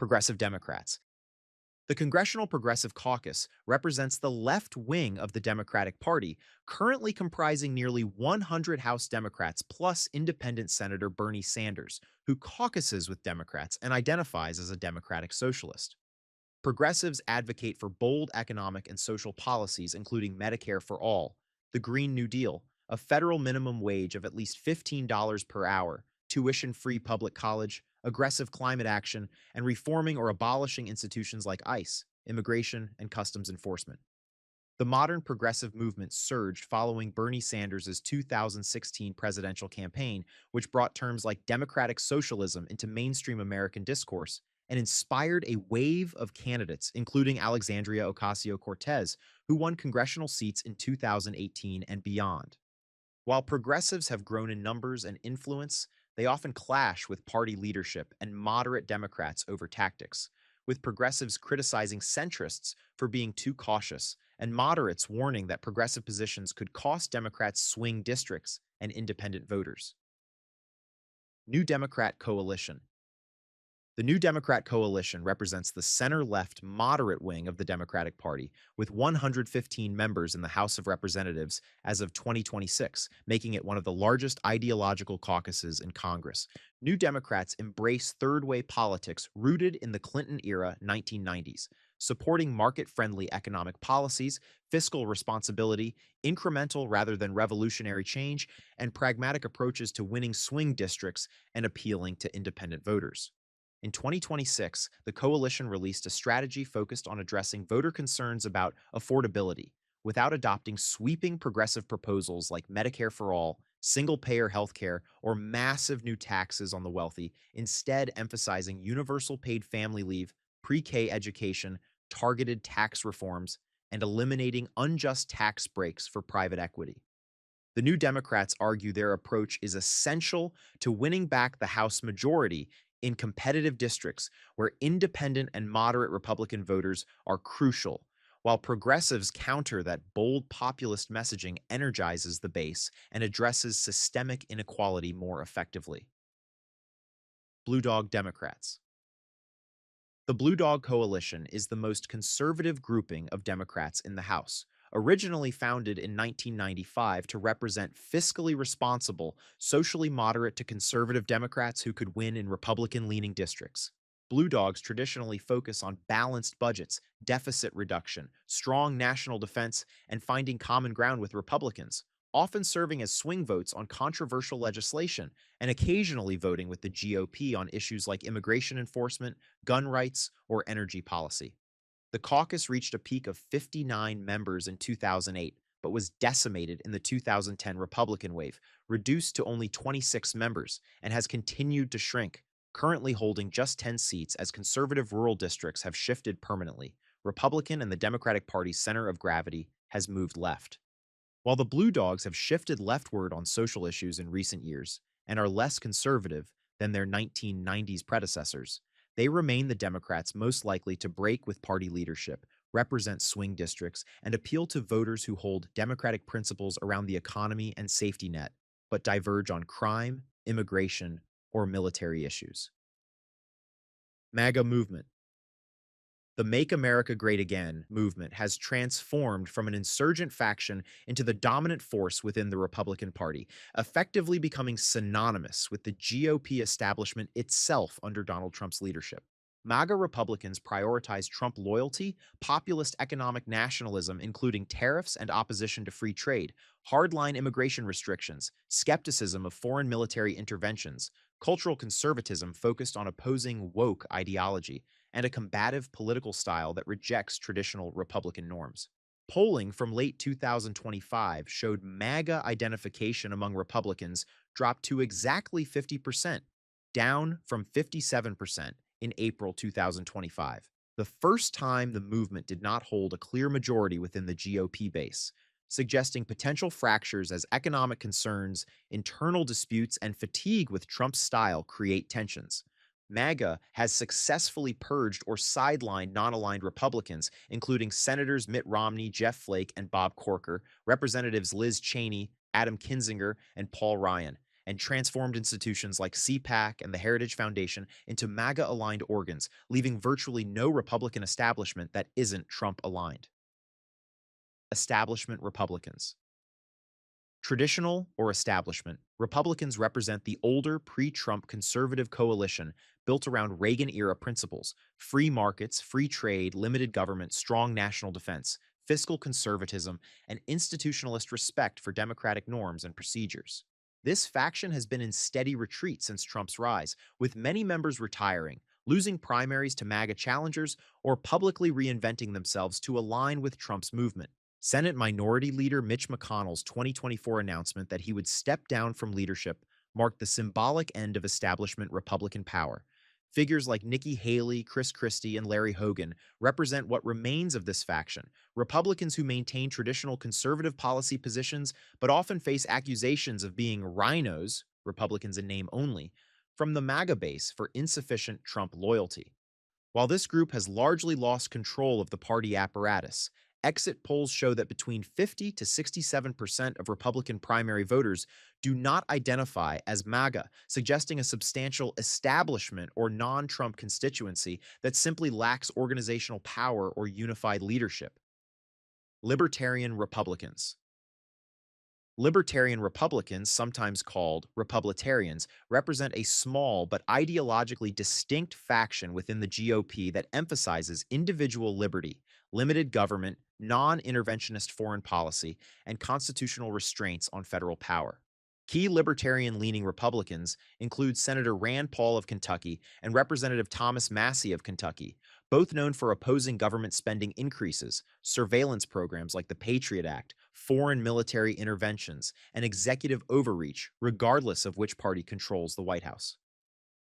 Progressive Democrats. The Congressional Progressive Caucus represents the left wing of the Democratic Party, currently comprising nearly 100 House Democrats plus independent Senator Bernie Sanders, who caucuses with Democrats and identifies as a democratic socialist. Progressives advocate for bold economic and social policies, including Medicare for all, the Green New Deal, a federal minimum wage of at least $15 per hour, tuition-free public college, aggressive climate action, and reforming or abolishing institutions like ICE, immigration, and customs enforcement. The modern progressive movement surged following Bernie Sanders' 2016 presidential campaign, which brought terms like democratic socialism into mainstream American discourse and inspired a wave of candidates, including Alexandria Ocasio-Cortez, who won congressional seats in 2018 and beyond. While progressives have grown in numbers and influence, they often clash with party leadership and moderate Democrats over tactics, with progressives criticizing centrists for being too cautious and moderates warning that progressive positions could cost Democrats swing districts and independent voters. New Democrat Coalition. The New Democrat Coalition represents the center-left moderate wing of the Democratic Party, with 115 members in the House of Representatives as of 2026, making it one of the largest ideological caucuses in Congress. New Democrats embrace third-way politics rooted in the Clinton-era 1990s, supporting market-friendly economic policies, fiscal responsibility, incremental rather than revolutionary change, and pragmatic approaches to winning swing districts and appealing to independent voters. In 2026, the coalition released a strategy focused on addressing voter concerns about affordability, without adopting sweeping progressive proposals like Medicare for all, single-payer healthcare, or massive new taxes on the wealthy, instead emphasizing universal paid family leave, pre-K education, targeted tax reforms, and eliminating unjust tax breaks for private equity. The New Democrats argue their approach is essential to winning back the House majority in competitive districts where independent and moderate Republican voters are crucial, while progressives counter that bold populist messaging energizes the base and addresses systemic inequality more effectively. Blue Dog Democrats. The Blue Dog Coalition is the most conservative grouping of Democrats in the House, originally founded in 1995 to represent fiscally responsible, socially moderate to conservative Democrats who could win in Republican-leaning districts. Blue Dogs traditionally focus on balanced budgets, deficit reduction, strong national defense, and finding common ground with Republicans, often serving as swing votes on controversial legislation and occasionally voting with the GOP on issues like immigration enforcement, gun rights, or energy policy. The caucus reached a peak of 59 members in 2008, but was decimated in the 2010 Republican wave, reduced to only 26 members, and has continued to shrink, currently holding just 10 seats as conservative rural districts have shifted permanently. Republican and the Democratic Party's center of gravity has moved left. While the Blue Dogs have shifted leftward on social issues in recent years and are less conservative than their 1990s predecessors, they remain the Democrats most likely to break with party leadership, represent swing districts, and appeal to voters who hold Democratic principles around the economy and safety net, but diverge on crime, immigration, or military issues. MAGA Movement. The Make America Great Again movement has transformed from an insurgent faction into the dominant force within the Republican Party, effectively becoming synonymous with the GOP establishment itself under Donald Trump's leadership. MAGA Republicans prioritize Trump loyalty, populist economic nationalism, including tariffs and opposition to free trade, hardline immigration restrictions, skepticism of foreign military interventions, cultural conservatism focused on opposing woke ideology, and a combative political style that rejects traditional Republican norms. Polling from late 2025 showed MAGA identification among Republicans dropped to exactly 50%, down from 57% in April 2025, the first time the movement did not hold a clear majority within the GOP base, suggesting potential fractures as economic concerns, internal disputes, and fatigue with Trump's style create tensions. MAGA has successfully purged or sidelined non-aligned Republicans, including Senators Mitt Romney, Jeff Flake, and Bob Corker, Representatives Liz Cheney, Adam Kinzinger, and Paul Ryan, and transformed institutions like CPAC and the Heritage Foundation into MAGA-aligned organs, leaving virtually no Republican establishment that isn't Trump-aligned. Establishment Republicans. Traditional or establishment, Republicans represent the older pre-Trump conservative coalition built around Reagan-era principles: free markets, free trade, limited government, strong national defense, fiscal conservatism, and institutionalist respect for democratic norms and procedures. This faction has been in steady retreat since Trump's rise, with many members retiring, losing primaries to MAGA challengers, or publicly reinventing themselves to align with Trump's movement. Senate Minority Leader Mitch McConnell's 2024 announcement that he would step down from leadership marked the symbolic end of establishment Republican power. Figures like Nikki Haley, Chris Christie, and Larry Hogan represent what remains of this faction, Republicans who maintain traditional conservative policy positions but often face accusations of being rhinos, Republicans in name only, from the MAGA base for insufficient Trump loyalty. While this group has largely lost control of the party apparatus, exit polls show that between 50 to 67% of Republican primary voters do not identify as MAGA, suggesting a substantial establishment or non-Trump constituency that simply lacks organizational power or unified leadership. Libertarian Republicans. Libertarian Republicans, sometimes called Republitarians, represent a small but ideologically distinct faction within the GOP that emphasizes individual liberty, limited government, non-interventionist foreign policy, and constitutional restraints on federal power. Key libertarian-leaning Republicans include Senator Rand Paul of Kentucky and Representative Thomas Massie of Kentucky, both known for opposing government spending increases, surveillance programs like the Patriot Act, foreign military interventions, and executive overreach, regardless of which party controls the White House.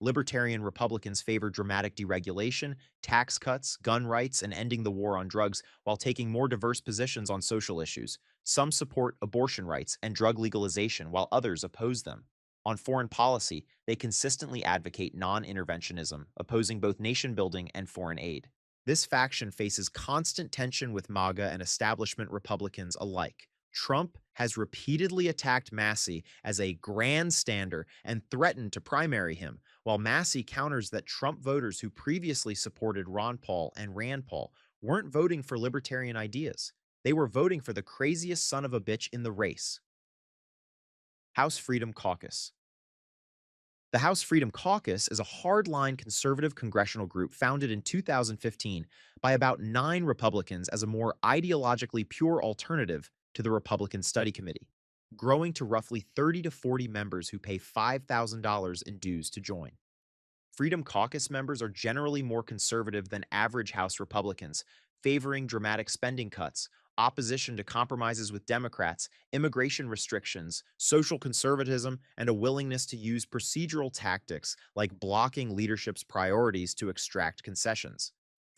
Libertarian Republicans favor dramatic deregulation, tax cuts, gun rights, and ending the war on drugs while taking more diverse positions on social issues. Some support abortion rights and drug legalization while others oppose them. On foreign policy, they consistently advocate non-interventionism, opposing both nation-building and foreign aid. This faction faces constant tension with MAGA and establishment Republicans alike. Trump has repeatedly attacked Massie as a grandstander and threatened to primary him, while Massie counters that Trump voters who previously supported Ron Paul and Rand Paul weren't voting for libertarian ideas. They were voting for the craziest son of a bitch in the race. House Freedom Caucus. The House Freedom Caucus is a hardline conservative congressional group founded in 2015 by about 9 Republicans as a more ideologically pure alternative to the Republican Study Committee, growing to roughly 30 to 40 members who pay $5,000 in dues to join. Freedom Caucus members are generally more conservative than average House Republicans, favoring dramatic spending cuts, opposition to compromises with Democrats, immigration restrictions, social conservatism, and a willingness to use procedural tactics like blocking leadership's priorities to extract concessions.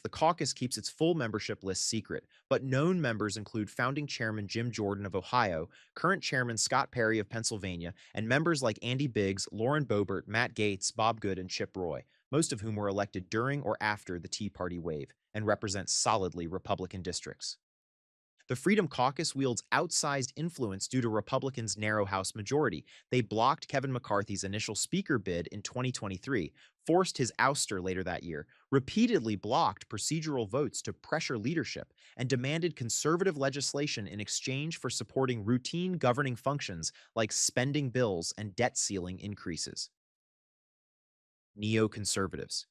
The caucus keeps its full membership list secret, but known members include founding chairman Jim Jordan of Ohio, current chairman Scott Perry of Pennsylvania, and members like Andy Biggs, Lauren Boebert, Matt Gaetz, Bob Good, and Chip Roy, most of whom were elected during or after the Tea Party wave and represent solidly Republican districts. The Freedom Caucus wields outsized influence due to Republicans' narrow House majority. They blocked Kevin McCarthy's initial speaker bid in 2023, forced his ouster later that year, repeatedly blocked procedural votes to pressure leadership, and demanded conservative legislation in exchange for supporting routine governing functions like spending bills and debt ceiling increases. Neoconservatives.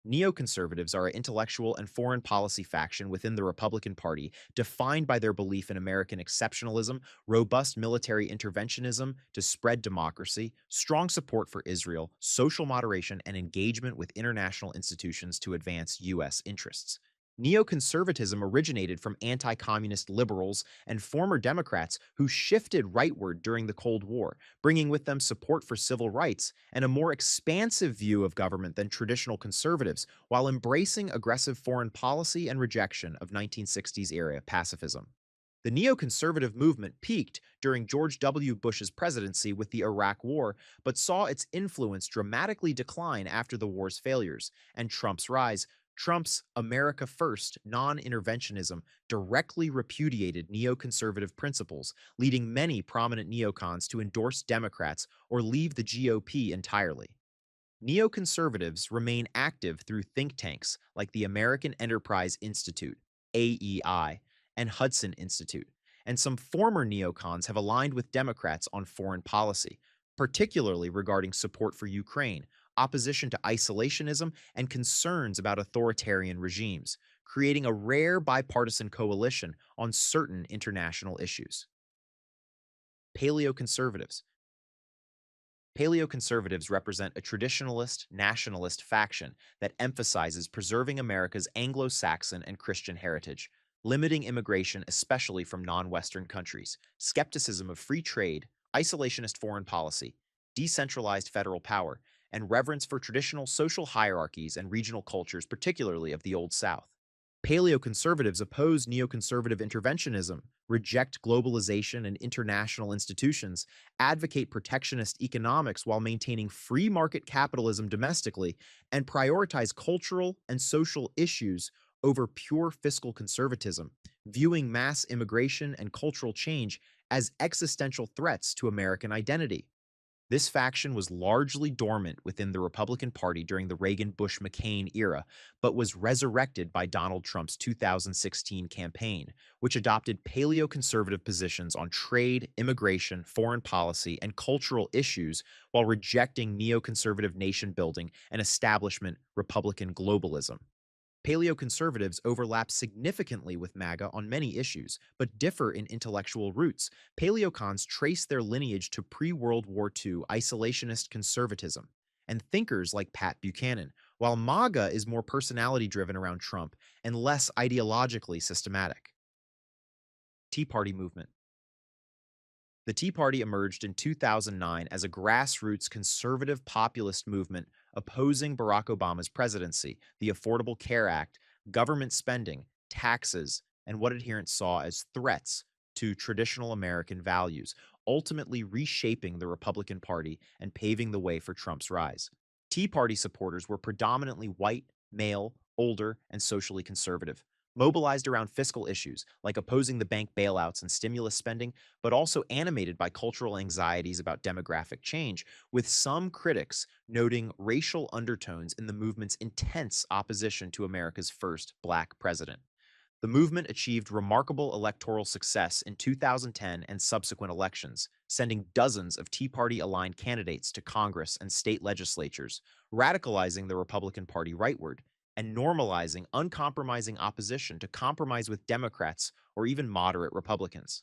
Neoconservatives are an intellectual and foreign policy faction within the Republican Party defined by their belief in American exceptionalism, robust military interventionism to spread democracy, strong support for Israel, social moderation, and engagement with international institutions to advance U.S. interests. Neoconservatism originated from anti-communist liberals and former Democrats who shifted rightward during the Cold War, bringing with them support for civil rights and a more expansive view of government than traditional conservatives, while embracing aggressive foreign policy and rejection of 1960s-era pacifism. The neoconservative movement peaked during George W. Bush's presidency with the Iraq War, but saw its influence dramatically decline after the war's failures and Trump's rise, Trump's America First non-interventionism directly repudiated neoconservative principles, leading many prominent neocons to endorse Democrats or leave the GOP entirely. Neoconservatives remain active through think tanks like the American Enterprise Institute, AEI, and Hudson Institute, and some former neocons have aligned with Democrats on foreign policy, particularly regarding support for Ukraine, opposition to isolationism, and concerns about authoritarian regimes, creating a rare bipartisan coalition on certain international issues. Paleoconservatives. Paleoconservatives represent a traditionalist, nationalist faction that emphasizes preserving America's Anglo-Saxon and Christian heritage, limiting immigration especially from non-Western countries, skepticism of free trade, isolationist foreign policy, decentralized federal power, and reverence for traditional social hierarchies and regional cultures, particularly of the Old South. Paleoconservatives oppose neoconservative interventionism, reject globalization and international institutions, advocate protectionist economics while maintaining free market capitalism domestically, and prioritize cultural and social issues over pure fiscal conservatism, viewing mass immigration and cultural change as existential threats to American identity. This faction was largely dormant within the Republican Party during the Reagan-Bush-McCain era, but was resurrected by Donald Trump's 2016 campaign, which adopted paleoconservative positions on trade, immigration, foreign policy, and cultural issues while rejecting neoconservative nation-building and establishment Republican globalism. Paleoconservatives overlap significantly with MAGA on many issues, but differ in intellectual roots. Paleocons trace their lineage to pre-World War II isolationist conservatism and thinkers like Pat Buchanan, while MAGA is more personality-driven around Trump and less ideologically systematic. Tea Party movement. The Tea Party emerged in 2009 as a grassroots conservative populist movement opposing Barack Obama's presidency, the Affordable Care Act, government spending, taxes, and what adherents saw as threats to traditional American values, ultimately reshaping the Republican Party and paving the way for Trump's rise. Tea Party supporters were predominantly white, male, older, and socially conservative, mobilized around fiscal issues like opposing the bank bailouts and stimulus spending, but also animated by cultural anxieties about demographic change, with some critics noting racial undertones in the movement's intense opposition to America's first black president. The movement achieved remarkable electoral success in 2010 and subsequent elections, sending dozens of Tea Party-aligned candidates to Congress and state legislatures, radicalizing the Republican Party rightward, and normalizing uncompromising opposition to compromise with Democrats or even moderate Republicans.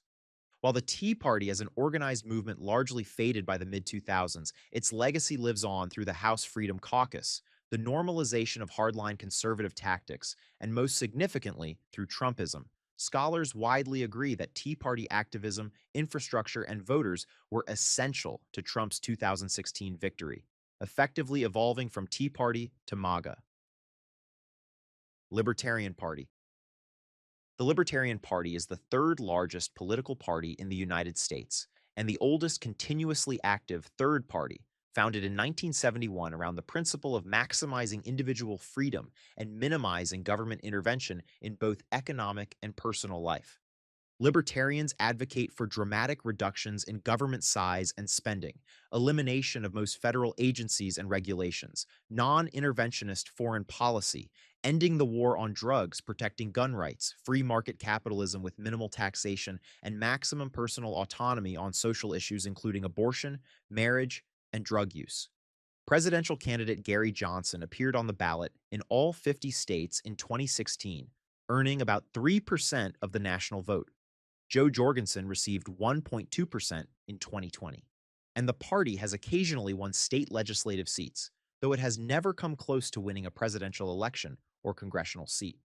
While the Tea Party as an organized movement largely faded by the mid-2000s, its legacy lives on through the House Freedom Caucus, the normalization of hardline conservative tactics, and most significantly, through Trumpism. Scholars widely agree that Tea Party activism, infrastructure, and voters were essential to Trump's 2016 victory, effectively evolving from Tea Party to MAGA. Libertarian Party. The Libertarian Party is the third largest political party in the United States and the oldest continuously active third party, founded in 1971 around the principle of maximizing individual freedom and minimizing government intervention in both economic and personal life. Libertarians advocate for dramatic reductions in government size and spending, elimination of most federal agencies and regulations, non-interventionist foreign policy, ending the war on drugs, protecting gun rights, free market capitalism with minimal taxation, and maximum personal autonomy on social issues including abortion, marriage, and drug use. Presidential candidate Gary Johnson appeared on the ballot in all 50 states in 2016, earning about 3% of the national vote. Joe Jorgensen received 1.2% in 2020. And the party has occasionally won state legislative seats, though it has never come close to winning a presidential election or congressional seat.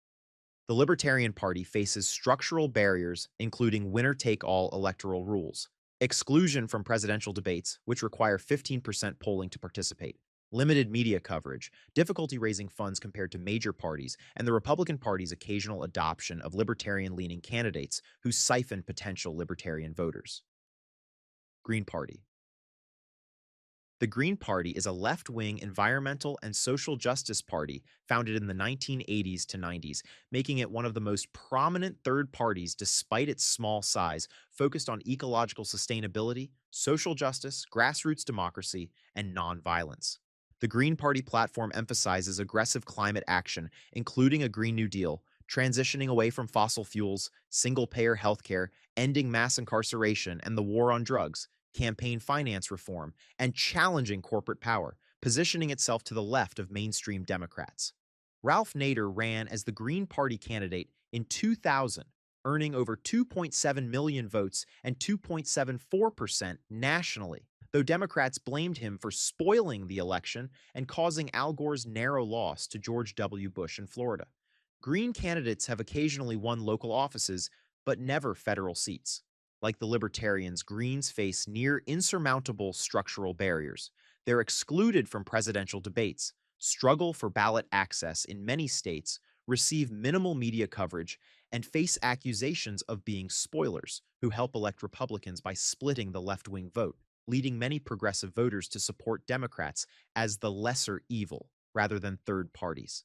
The Libertarian Party faces structural barriers, including winner-take-all electoral rules, exclusion from presidential debates, which require 15% polling to participate, limited media coverage, difficulty raising funds compared to major parties, and the Republican Party's occasional adoption of libertarian-leaning candidates who siphon potential libertarian voters. Green Party. The Green Party is a left-wing environmental and social justice party founded in the 1980s to 90s, making it one of the most prominent third parties despite its small size, focused on ecological sustainability, social justice, grassroots democracy, and nonviolence. The Green Party platform emphasizes aggressive climate action, including a Green New Deal, transitioning away from fossil fuels, single-payer healthcare, ending mass incarceration and the war on drugs, campaign finance reform, and challenging corporate power, positioning itself to the left of mainstream Democrats. Ralph Nader ran as the Green Party candidate in 2000, earning over 2.7 million votes and 2.74% nationally, though Democrats blamed him for spoiling the election and causing Al Gore's narrow loss to George W. Bush in Florida. Green candidates have occasionally won local offices, but never federal seats. Like the Libertarians, Greens face near insurmountable structural barriers. They're excluded from presidential debates, struggle for ballot access in many states, receive minimal media coverage, and face accusations of being spoilers who help elect Republicans by splitting the left-wing vote, leading many progressive voters to support Democrats as the lesser evil rather than third parties.